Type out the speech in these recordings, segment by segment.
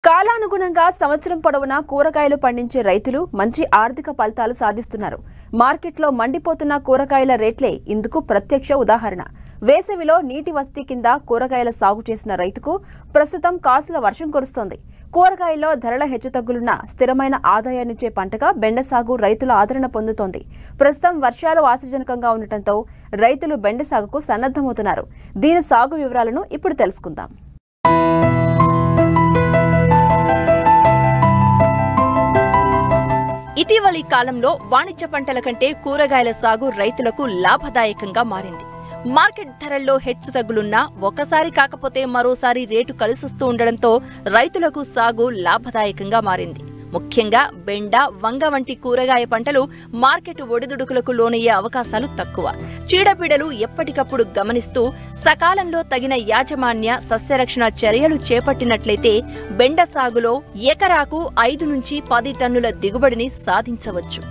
కాలానుగుణంగా సంవత్సరం పొడవునా కూరగాయలు పండించే రైతులు మంచి ఆర్థిక ఫలితాలు సాధిస్తున్నారు. మార్కెట్లో మండిపోతున్న కూరగాయల రేట్లే ఇందుకు ప్రత్యక్ష ఉదాహరణ. వేసవిలో నీటి వసతి కింద కూరగాయల సాగు చేసిన రైతుకు ప్రస్తుతం కాసుల వర్షం కురుస్తోంది. కూరగాయల్లో ధరల హెచ్చుతగ్గులున్న స్థిరమైన ఆదాయాన్నిచ్చే పంటగా బెండ సాగు రైతుల ఆదరణ పొందుతోంది. ప్రస్తుతం వర్షాలు ఆశాజనకంగా ఉండటంతో రైతులు బెండ సాగుకు సన్నద్ధమవుతున్నారు. దీని సాగు వివరాలను ఇప్పుడు తెలుసుకుందాం. ఇటీవలి కాలంలో వాణిజ్య పంటల కంటే కూరగాయల సాగు రైతులకు లాభదాయకంగా మారింది. మార్కెట్ ధరల్లో హెచ్చుతగ్గులున్నా ఒకసారి కాకపోతే మరోసారి రేటు కలిసొస్తూ ఉండడంతో రైతులకు సాగు లాభదాయకంగా మారింది. ముఖ్యంగా బెండ, వంగ వంటి కూరగాయ పంటలు మార్కెట్ ఒడిదుడుకులకు లోనయ్యే అవకాశాలు తక్కువ. చీడపీడలు ఎప్పటికప్పుడు గమనిస్తూ సకాలంలో తగిన యాజమాన్య సస్యరక్షణ చర్యలు చేపట్టినట్లయితే బెండ సాగులో ఎకరాకు 5 నుంచి 10 టన్నుల దిగుబడిని సాధించవచ్చు.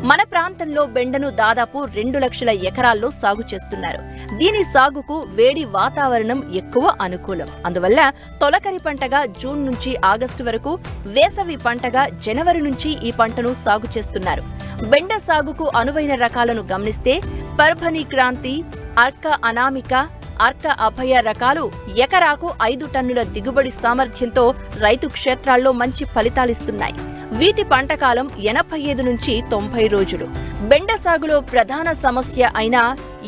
మన ప్రాంతంలో బెండను దాదాపు 2 లక్షల ఎకరాల్లో సాగు చేస్తున్నారు. దీని సాగుకు వేడి వాతావరణం ఎక్కువ అనుకూలం. అందువల్ల తొలకరి పంటగా జూన్ నుంచి ఆగస్టు వరకు, వేసవి పంటగా జనవరి నుంచి ఈ పంటను సాగు చేస్తున్నారు. బెండ సాగుకు అనువైన రకాలను గమనిస్తే పర్భని క్రాంతి, అర్క అనామిక, అర్క అభయ రకాలు ఎకరాకు 5 టన్నుల దిగుబడి సామర్థ్యంతో రైతు క్షేత్రాల్లో మంచి ఫలితాలిస్తున్నాయి. వీటి పంటకాలం 85 నుంచి 90 రోజులు. బెండ సాగులో ప్రధాన సమస్య అయిన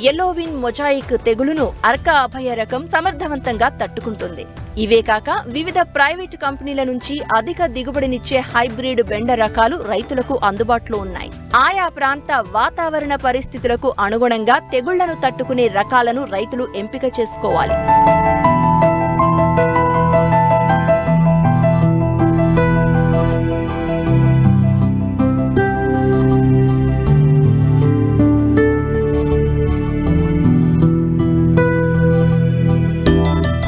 ఎల్లోవిన్ మొజాయిక్ తెగులును అర్క అభయ రకం సమర్థవంతంగా తట్టుకుంటుంది. ఇవే కాక వివిధ ప్రైవేటు కంపెనీల నుంచి అధిక దిగుబడినిచ్చే హైబ్రిడ్ బెండ రకాలు రైతులకు అందుబాటులో ఉన్నాయి. ఆయా ప్రాంత వాతావరణ పరిస్థితులకు అనుగుణంగా తెగుళ్లను తట్టుకునే రకాలను రైతులు ఎంపిక చేసుకోవాలి.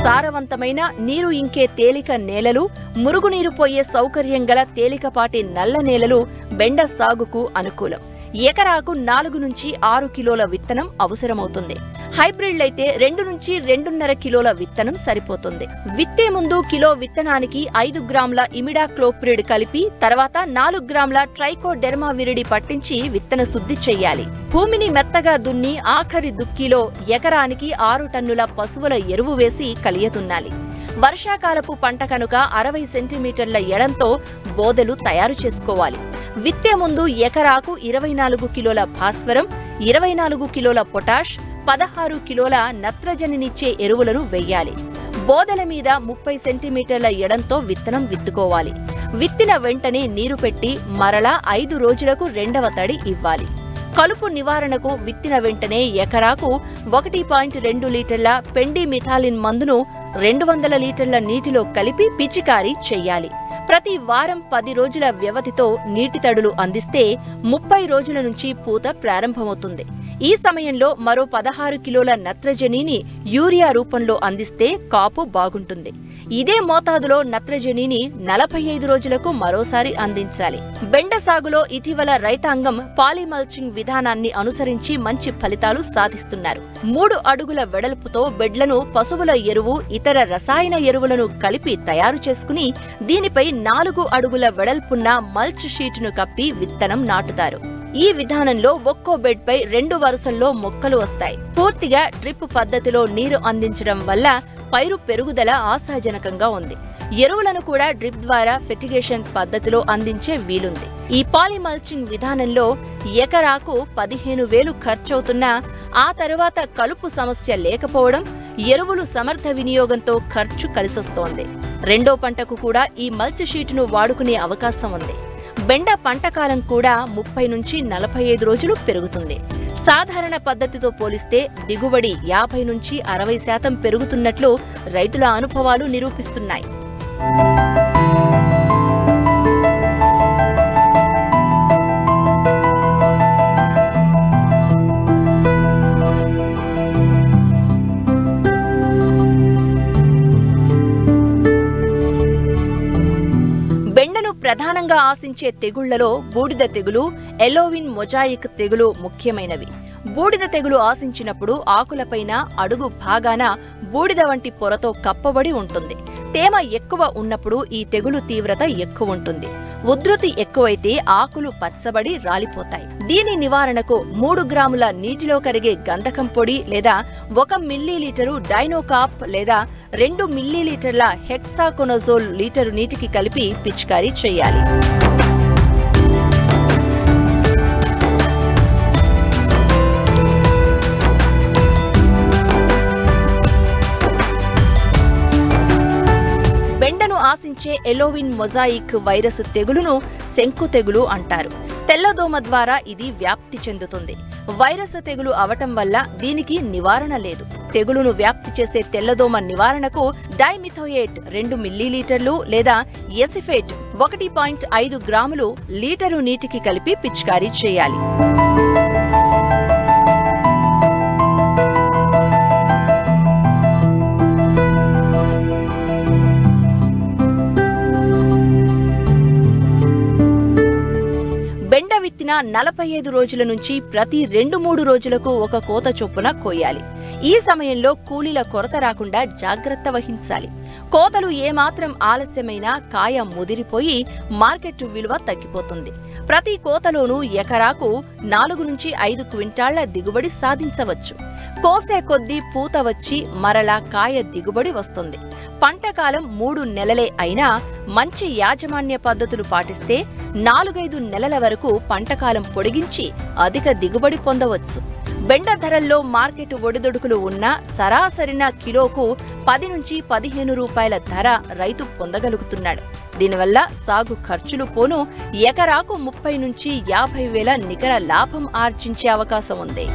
సారవంతమైన నీరు ఇంకే తేలిక నేలలు, మురుగునీరు పోయే సౌకర్యం గల తేలికపాటి నల్ల నేలలు బెండ సాగుకు అనుకూలం. ఎకరాకు 4 నుంచి 6 కిలోల విత్తనం అవసరమవుతుంది. హైబ్రిడ్లైతే 2 నుంచి 2.5 కిలోల విత్తనం సరిపోతుంది. విత్తే ముందు కిలో విత్తనానికి 5 గ్రాముల ఇమిడాక్లోప్రిడ్ కలిపి తర్వాత 4 గ్రాముల ట్రైకోడెర్మా విరిడి పట్టించి విత్తన శుద్ధి చెయ్యాలి. భూమిని మెత్తగా దున్ని ఆఖరి దుక్కిలో ఎకరానికి 6 టన్నుల పశువుల ఎరువు వేసి కలియదున్నాలి. వర్షాకాలపు పంట కనుక 60 సెంటీమీటర్ల ఎడంతో బోదెలు తయారు చేసుకోవాలి. విత్తే ముందు ఎకరాకు 24 కిలోల భాస్వరం, 24 కిలోల పొటాష్, 16 కిలోల నత్రజనినిచ్చే ఎరువులను వెయ్యాలి. బోదెల మీద 30 సెంటీమీటర్ల ఎడంతో విత్తనం విత్తుకోవాలి. విత్తిన వెంటనే నీరు పెట్టి మరలా 5 రోజులకు 2వ తడి ఇవ్వాలి. కలుపు నివారణకు విత్తిన వెంటనే ఎకరాకు 1.2 లీటర్ల పెండిమిథాలిన్ మందును 200 లీటర్ల నీటిలో కలిపి పిచికారీ చెయ్యాలి. ప్రతి వారం 10 రోజుల వ్యవధితో నీటి తడులు అందిస్తే 30 రోజుల నుంచి పూత ప్రారంభమవుతుంది. ఈ సమయంలో మరో 16 కిలోల నత్రజనిని యూరియా రూపంలో అందిస్తే కాపు బాగుంటుంది. ఇదే మోతాదులో నత్రజనిని 45 రోజులకు మరోసారి అందించాలి. బెండ సాగులో ఇటీవల రైతాంగం పాలిమల్చింగ్ విధానాన్ని అనుసరించి మంచి ఫలితాలు సాధిస్తున్నారు. 3 అడుగుల వెడల్పుతో బెడ్లను పశువుల ఎరువు, ఇతర రసాయన ఎరువులను కలిపి తయారు చేసుకుని దీనిపై 4 అడుగుల వెడల్పున్న మల్చ్ షీటును కప్పి విత్తనం నాటుతారు. ఈ విధానంలో ఒక్కో బెడ్ పై 2 వరుసల్లో మొక్కలు వస్తాయి. పూర్తిగా డ్రిప్ పద్ధతిలో నీరు అందించడం వల్ల పైరు పెరుగుదల ఆశాజనకంగా ఉంది. ఎరువులను కూడా డ్రిప్ ద్వారా ఫెర్టిగేషన్ పద్ధతిలో అందించే వీలుంది. ఈ పాలిమల్చింగ్ విధానంలో ఎకరాకు 15,000 ఖర్చవుతున్నా ఆ తరువాత కలుపు సమస్య లేకపోవడం, ఎరువులు సమర్థ వినియోగంతో ఖర్చు కలిసొస్తోంది. 2వ పంటకు కూడా ఈ మల్చ్ షీటును వాడుకునే అవకాశం ఉంది. బెండ పంటకాలం కూడా 30 నుంచి 45 రోజులు పెరుగుతుంది. సాధారణ పద్ధతితో పోలిస్తే దిగుబడి 50 నుంచి 60% పెరుగుతున్నట్లు రైతుల అనుభవాలు నిరూపిస్తున్నాయి. ప్రధానంగా ఆశించే తెగుళ్లలో బూడిద తెగులు, ఎల్లోవిన్ మొజాయిక్ తెగులు ముఖ్యమైనవి. బూడిద తెగులు ఆశించినప్పుడు ఆకులపైన అడుగు భాగాన బూడిద వంటి పొరతో కప్పబడి ఉంటుంది. తేమ ఎక్కువ ఉన్నప్పుడు ఈ తెగులు తీవ్రత ఎక్కువ ఉంటుంది. ఉధృతి ఎక్కువైతే ఆకులు పచ్చబడి రాలిపోతాయి. దీని నివారణకు 3 గ్రాముల నీటిలో కరిగే గంధకం పొడి లేదా 1 మిల్లీలీటరు డైనోకాప్ లేదా 2 మిల్లీలీటర్ల హెక్సాకొనజోల్ లీటరు నీటికి కలిపి పిచికారీ చేయాలి. బెండను ఆశించే ఎలోవిన్ మొజాయిక్ వైరస్ తెగులును శంకు తెగులు అంటారు. తెల్లదోమ ద్వారా ఇది వ్యాప్తి చెందుతుంది. వైరస్ తెగులు అవటం వల్ల దీనికి నివారణ లేదు. తెగులును వ్యాప్తి చేసే తెల్లదోమ నివారణకు డైమిథోయేట్ 2 మిల్లీలీటర్లు లేదా ఎసిఫేట్ 1.5 గ్రాములు లీటరు నీటికి కలిపి పిచికారీ చేయాలి. బెండ విత్తిన 45 రోజుల నుంచి ప్రతి 2-3 రోజులకు ఒక కోత చొప్పున కోయాలి. ఈ సమయంలో కూలీల కొరత రాకుండా జాగ్రత్త వహించాలి. కోతలు ఏమాత్రం ఆలస్యమైనా కాయ ముదిరిపోయి మార్కెట్ విలువ తగ్గిపోతుంది. ప్రతి కోతలోనూ ఎకరాకు 4 నుంచి 5 క్వింటాళ్ల దిగుబడి సాధించవచ్చు. కోసే కొద్దీ పూత వచ్చి మరలా కాయ దిగుబడి వస్తుంది. పంటకాలం 3 నెలలే అయినా మంచి యాజమాన్య పద్ధతులు పాటిస్తే 4-5 నెలల వరకు పంటకాలం పొడిగించి అధిక దిగుబడి పొందవచ్చు. బెండ ధరల్లో మార్కెట్ ఒడిదొడుకులు ఉన్నా సరాసరిన కిలోకు 10 నుంచి 15 రూపాయల ధర రైతు పొందగలుగుతున్నాడు. దీనివల్ల సాగు ఖర్చులు పోను ఎకరాకు 30 నుంచి 50 వేల నికర లాభం ఆర్జించే అవకాశం ఉంది.